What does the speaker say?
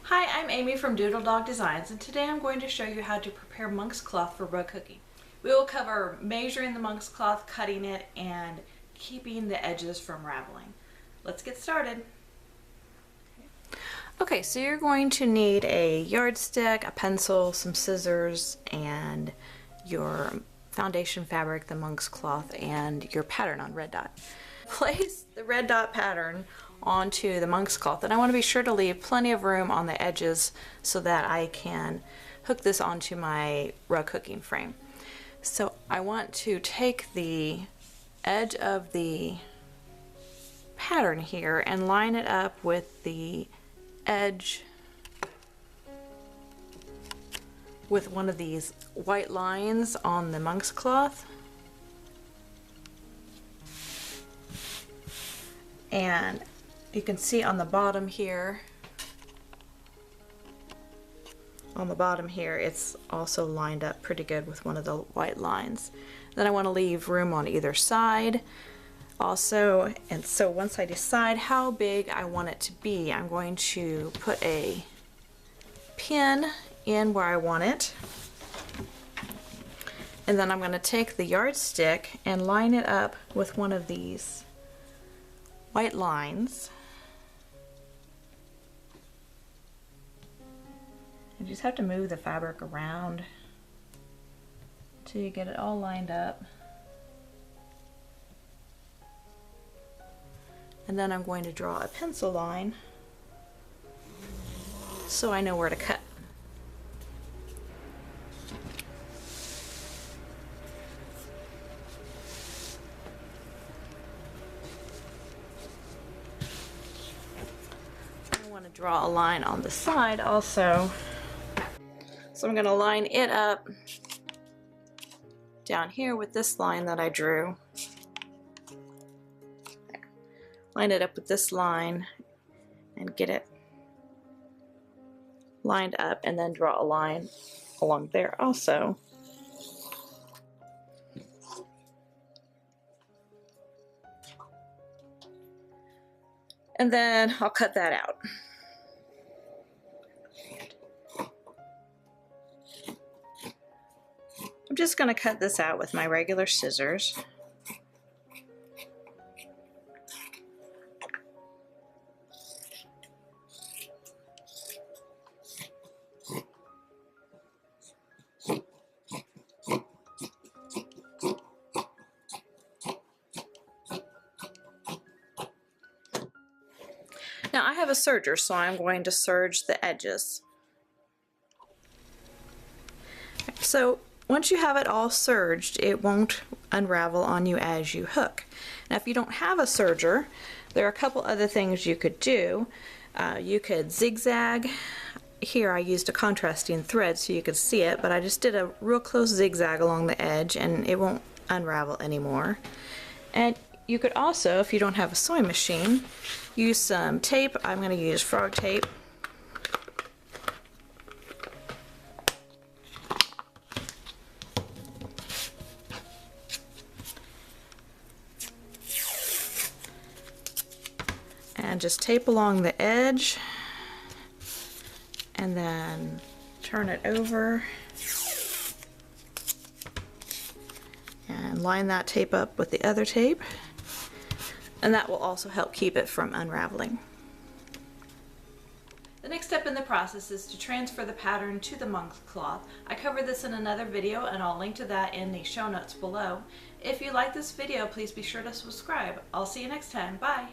Hi, I'm Amy from Doodle Dog Designs, and today I'm going to show you how to prepare monk's cloth for rug cooking. We will cover measuring the monk's cloth, cutting it, and keeping the edges from raveling. Let's get started. Okay, so you're going to need a yardstick, a pencil, some scissors, and your foundation fabric, the monk's cloth, and your pattern on red dot. Place the red dot pattern onto the monk's cloth, and I want to be sure to leave plenty of room on the edges so that I can hook this onto my rug cooking frame. So I want to take the edge of the pattern here and line it up with the edge with one of these white lines on the monk's cloth. And you can see on the bottom here, it's also lined up pretty good with one of the white lines. Then I want to leave room on either side also, and so once I decide how big I want it to be, I'm going to put a pin in where I want it, and then I'm going to take the yardstick and line it up with one of these white lines. You just have to move the fabric around until you get it all lined up. And then I'm going to draw a pencil line so I know where to cut. I want to draw a line on the side also. So I'm going to line it up down here with this line that I drew. Line it up with this line and get it lined up, and then draw a line along there also. And then I'll cut that out. I'm just going to cut this out with my regular scissors. Now I have a serger, so I'm going to serge the edges. So once you have it all serged, it won't unravel on you as you hook. Now if you don't have a serger, there are a couple other things you could do. You could zigzag. Here I used a contrasting thread so you could see it, but I just did a real close zigzag along the edge and it won't unravel anymore. And you could also, if you don't have a sewing machine, use some tape. I'm going to use frog tape. And just tape along the edge and then turn it over and line that tape up with the other tape, and that will also help keep it from unraveling. The next step in the process is to transfer the pattern to the monk's cloth. I covered this in another video and I'll link to that in the show notes below. If you like this video, please be sure to subscribe. I'll see you next time. Bye!